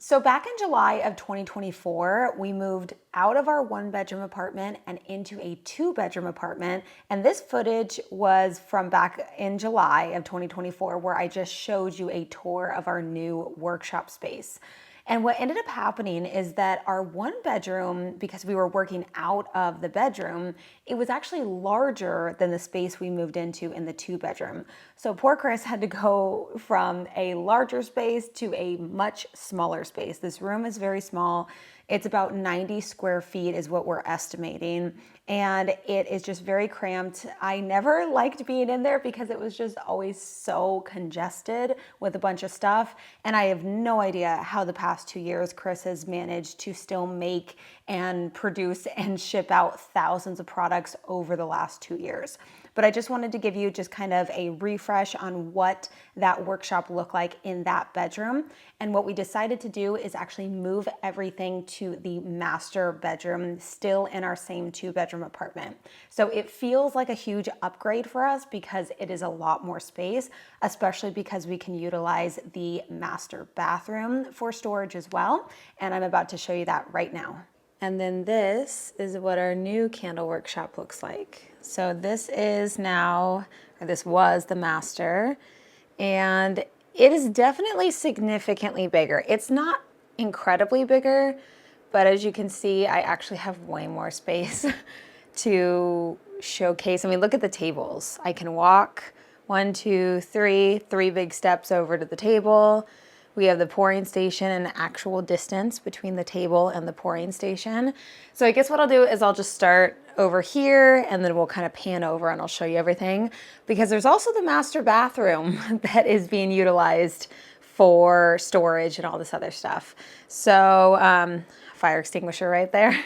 So back in July of 2024, we moved out of our one-bedroom apartment and into a two-bedroom apartment. And this footage was from back in July of 2024, where I just showed you a tour of our new workshop space. And what ended up happening is that our one bedroom, because we were working out of the bedroom, it was actually larger than the space we moved into in the two bedroom. So poor Chris had to go from a larger space to a much smaller space. This room is very small. It's about 90 square feet is what we're estimating. And it is just very cramped. I never liked being in there because it was just always so congested with a bunch of stuff. And I have no idea how the past 2 years Chris has managed to still make and produce and ship out thousands of products over the last 2 years. But I just wanted to give you just kind of a refresh on what that workshop looked like in that bedroom. And what we decided to do is actually move everything to the master bedroom, still in our same two-bedroom apartment. So it feels like a huge upgrade for us because it is a lot more space, especially because we can utilize the master bathroom for storage as well. And I'm about to show you that right now. And then this is what our new candle workshop looks like. So this is now, or this was the master, and it is definitely significantly bigger. It's not incredibly bigger, but as you can see, I actually have way more space to showcase. I mean, look at the tables. I can walk 1, 2, 3 big steps over to the table. We have the pouring station and actual distance between the table and the pouring station. So I guess what I'll do is I'll just start over here and then we'll kind of pan over and I'll show you everything, because there's also the master bathroom that is being utilized for storage and all this other stuff. So fire extinguisher right there.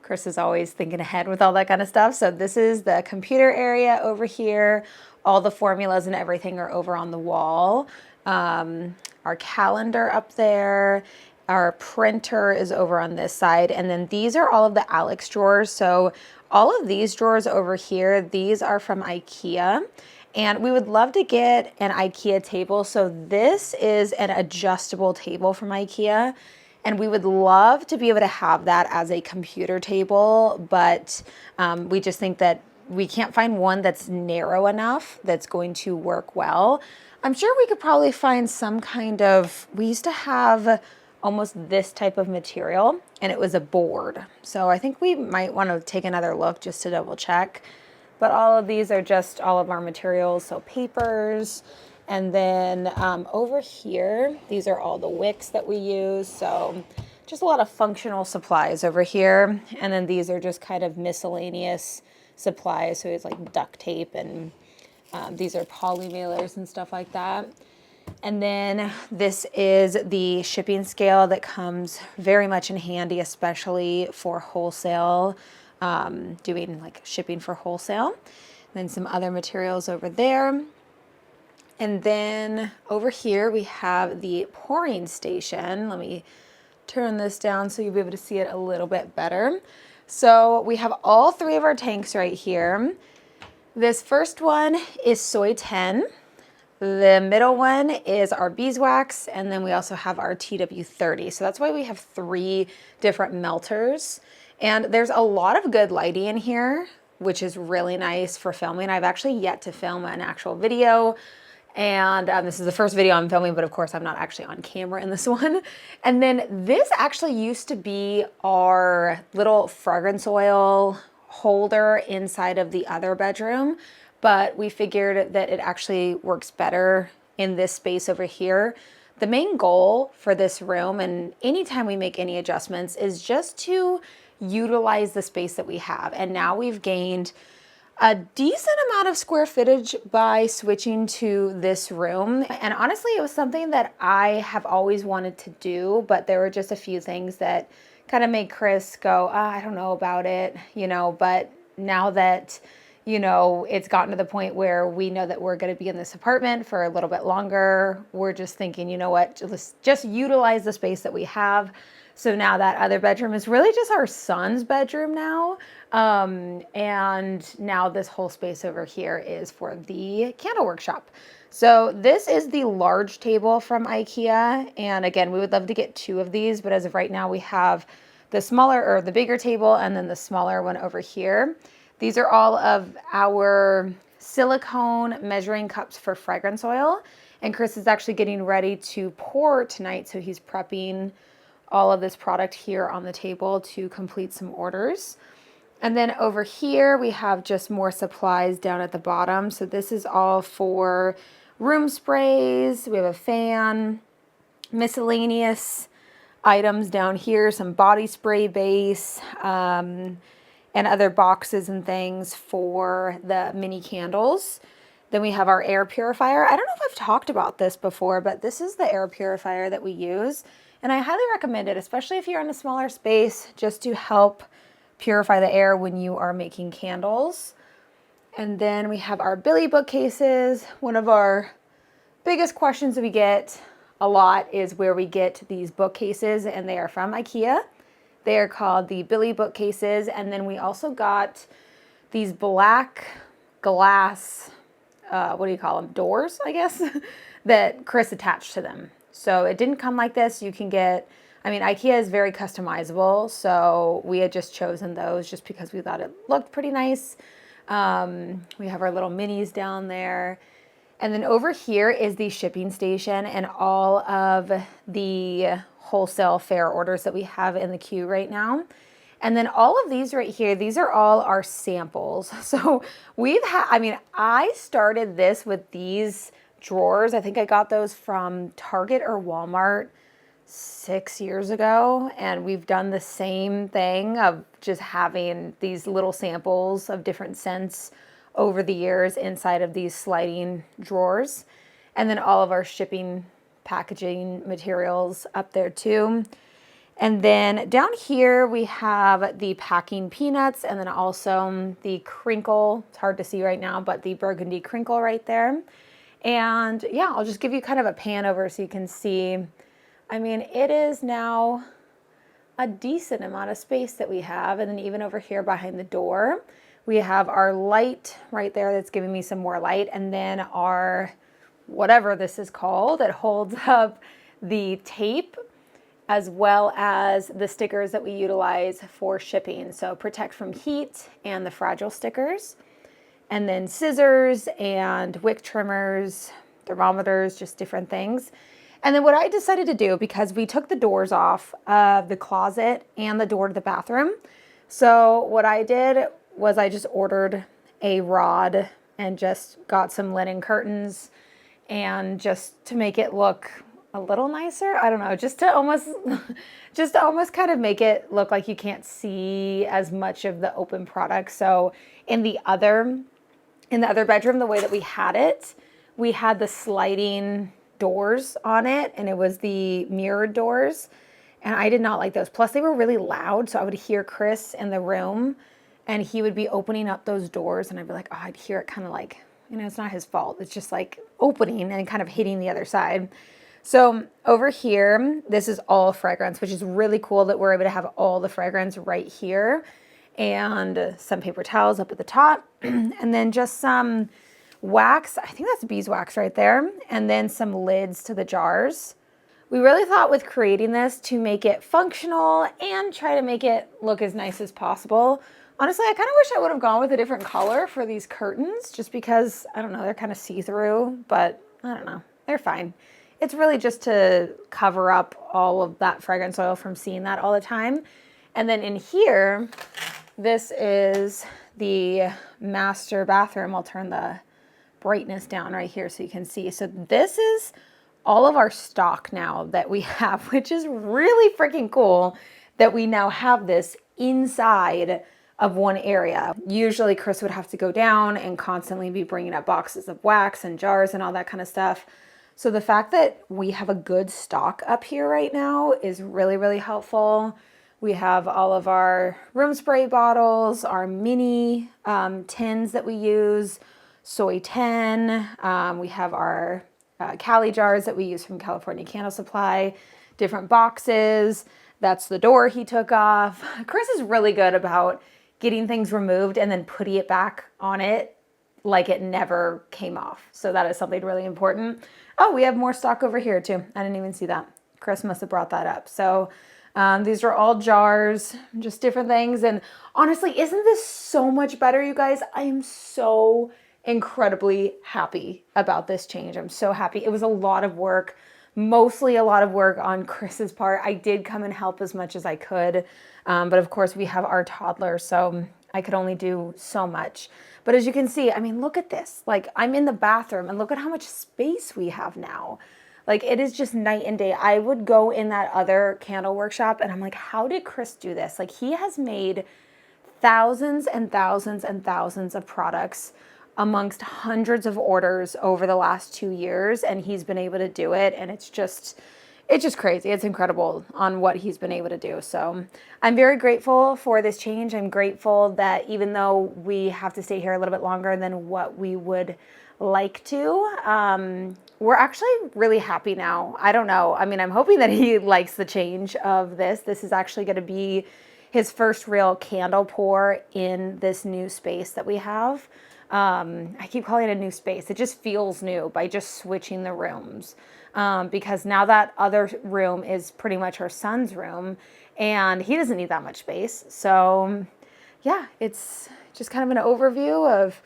Chris is always thinking ahead with all that kind of stuff. So this is the computer area over here. All the formulas and everything are over on the wall. Our calendar up there, our printer is over on this side, and then these are all of the Alex drawers. So all of these drawers over here, these are from IKEA, and we would love to get an IKEA table. So this is an adjustable table from IKEA, and we would love to be able to have that as a computer table, but we just think that we can't find one that's narrow enough that's going to work well. I'm sure we could probably find some kind of, we used to have almost this type of material and it was a board. So I think we might want to take another look just to double check. But all of these are just all of our materials, so papers. And then over here, these are all the wicks that we use. So just a lot of functional supplies over here. And then these are just kind of miscellaneous supplies. So it's like duct tape and these are poly mailers and stuff like that. And then this is the shipping scale that comes very much in handy, especially for wholesale, doing like shipping for wholesale. And then some other materials over there. And then over here we have the pouring station. Let me turn this down so you'll be able to see it a little bit better. So we have all 3 of our tanks right here. This first one is soy 10. The middle one is our beeswax, and then we also have our TW30. So that's why we have 3 different melters. And there's a lot of good lighting in here, which is really nice for filming. I've actually yet to film an actual video. And this is the first video I'm filming, but of course I'm not actually on camera in this one. And then this actually used to be our little fragrance oil holder inside of the other bedroom, but we figured that it actually works better in this space over here. The main goal for this room, and anytime we make any adjustments, is just to utilize the space that we have. And now we've gained a decent amount of square footage by switching to this room. And honestly, it was something that I have always wanted to do, but there were just a few things that kind of made Chris go, I don't know about it, you know, but now that, you know, it's gotten to the point where we know that we're going to be in this apartment for a little bit longer, we're just thinking, you know what, let's just utilize the space that we have. So now that other bedroom is really just our son's bedroom now. And now this whole space over here is for the candle workshop. So this is the large table from IKEA. And again, we would love to get 2 of these, but as of right now, we have the smaller or the bigger table and then the smaller one over here. These are all of our silicone measuring cups for fragrance oil. And Chris is actually getting ready to pour tonight. So he's prepping all of this product here on the table to complete some orders. And then over here, we have just more supplies down at the bottom. So this is all for room sprays. We have a fan, miscellaneous items down here, some body spray base, and other boxes and things for the mini candles. Then we have our air purifier. I don't know if I've talked about this before, but this is the air purifier that we use. And I highly recommend it, especially if you're in a smaller space, just to help purify the air when you are making candles. And then we have our Billy bookcases. One of our biggest questions that we get a lot is where we get these bookcases, and they are from IKEA. They are called the Billy bookcases. And then we also got these black glass, what do you call them? Doors, I guess, that Chris attached to them. So it didn't come like this. You can get, I mean, IKEA is very customizable. So we had just chosen those just because we thought it looked pretty nice. We have our little minis down there. And then over here is the shipping station and all of the wholesale fair orders that we have in the queue right now. And then all of these right here, these are all our samples. So I started this with these drawers. I think I got those from Target or Walmart 6 years ago. And we've done the same thing of just having these little samples of different scents over the years inside of these sliding drawers. And then all of our shipping packaging materials up there too. And then down here we have the packing peanuts and then also the crinkle. It's hard to see right now, but the burgundy crinkle right there. And yeah, I'll just give you kind of a pan over so you can see. I mean, it is now a decent amount of space that we have. And then even over here behind the door, we have our light right there that's giving me some more light. And then our, whatever this is called, that holds up the tape as well as the stickers that we utilize for shipping. So protect from heat and the fragile stickers. And then scissors and wick trimmers, thermometers, just different things. And then what I decided to do, because we took the doors off of the closet and the door to the bathroom. So what I did was I just ordered a rod and just got some linen curtains, and just to make it look a little nicer. I don't know, just to almost kind of make it look like you can't see as much of the open product. So in the other bedroom, the way that we had the sliding doors on it, and it was the mirrored doors, and I did not like those. Plus they were really loud, so I would hear Chris in the room and he would be opening up those doors and I'd be like, oh, I'd hear it kind of like, it's not his fault. It's just like opening and kind of hitting the other side. So over here, this is all fragrance, which is really cool that we're able to have all the fragrance right here, and some paper towels up at the top, and then just some wax. I think that's beeswax right there. And then some lids to the jars. We really thought with creating this to make it functional and try to make it look as nice as possible. Honestly, I kind of wish I would have gone with a different color for these curtains, just because, I don't know, they're kind of see-through, but I don't know, they're fine. It's really just to cover up all of that fragrance oil from seeing that all the time. And then in here, this is the master bathroom. I'll turn the brightness down right here so you can see. So this is all of our stock now that we have, which is really freaking cool that we now have this inside of one area. Usually Chris would have to go down and constantly be bringing up boxes of wax and jars and all that kind of stuff. So the fact that we have a good stock up here right now is really, really helpful. We have all of our room spray bottles, our mini tins that we use, soy 10. We have our Cali jars that we use from California Candle Supply, different boxes. That's the door he took off. Chris is really good about getting things removed and then putting it back on it like it never came off. So that is something really important. Oh, we have more stock over here too. I didn't even see that. Chris must have brought that up. So these are all jars, just different things. And honestly, isn't this so much better, you guys? I am so incredibly happy about this change. I'm so happy. It was a lot of work, mostly a lot of work on Chris's part. I did come and help as much as I could. But of course we have our toddler, so I could only do so much. But as you can see, I mean, look at this. Like, I'm in the bathroom and look at how much space we have now. Like, it is just night and day. I would go in that other candle workshop and I'm like, how did Chris do this? Like, he has made thousands and thousands and thousands of products amongst hundreds of orders over the last 2 years, and he's been able to do it, and it's just crazy. It's incredible on what he's been able to do. So I'm very grateful for this change. I'm grateful that even though we have to stay here a little bit longer than what we would like to, we're actually really happy now. I don't know. I mean, I'm hoping that he likes the change of this. This is actually going to be his first real candle pour in this new space that we have. I keep calling it a new space. It just feels new by just switching the rooms. Because now that other room is pretty much her son's room and he doesn't need that much space. So yeah, it's just kind of an overview of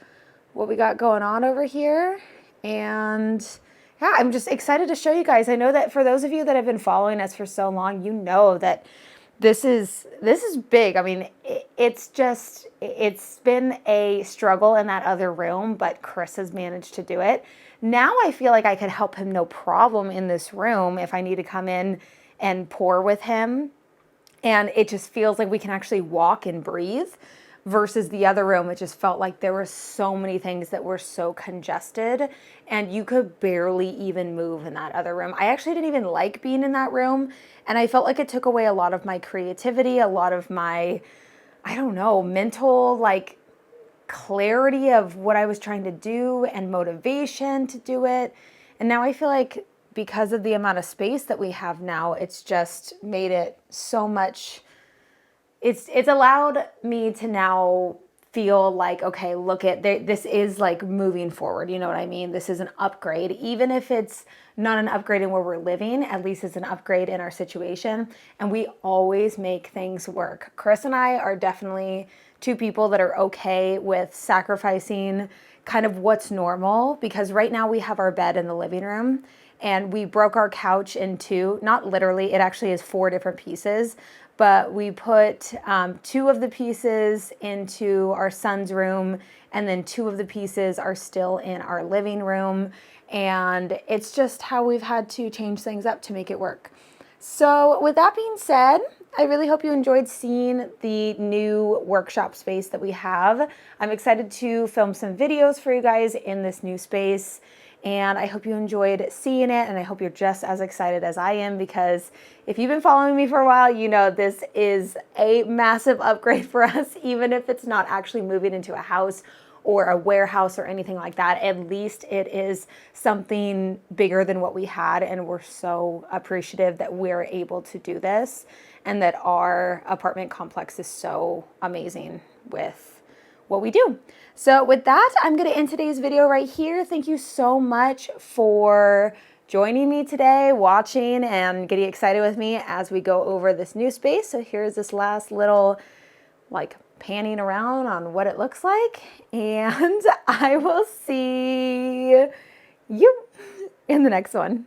what we got going on over here. And yeah, I'm just excited to show you guys. I know that for those of you that have been following us for so long, you know that this is big. I mean, it's been a struggle in that other room, but Chris has managed to do it. Now I feel like I could help him no problem in this room if I need to come in and pour with him. And it just feels like we can actually walk and breathe versus the other room. It just felt like there were so many things that were so congested and you could barely even move in that other room. I actually didn't even like being in that room. And I felt like it took away a lot of my creativity, a lot of my, I don't know, mental, like, clarity of what I was trying to do and motivation to do it. And now I feel like because of the amount of space that we have now, it's just made it so much, it's allowed me to now feel like, okay, look at this is like moving forward. You know what I mean? This is an upgrade. Even if it's not an upgrade in where we're living, at least it's an upgrade in our situation. And we always make things work. Chris and I are definitely two people that are okay with sacrificing kind of what's normal, because right now we have our bed in the living room and we broke our couch in two, not literally, it actually is 4 different pieces, but we put 2 of the pieces into our son's room and then 2 of the pieces are still in our living room. And it's just how we've had to change things up to make it work. So with that being said, I really hope you enjoyed seeing the new workshop space that we have. I'm excited to film some videos for you guys in this new space. And I hope you enjoyed seeing it, and I hope you're just as excited as I am, because if you've been following me for a while, you know this is a massive upgrade for us, even if it's not actually moving into a house or a warehouse or anything like that. At least it is something bigger than what we had, and we're so appreciative that we're able to do this and that our apartment complex is so amazing with what we do. So with that, I'm going to end today's video right here. Thank you so much for joining me today, watching and getting excited with me as we go over this new space. So here's this last little like panning around on what it looks like, and I will see you in the next one.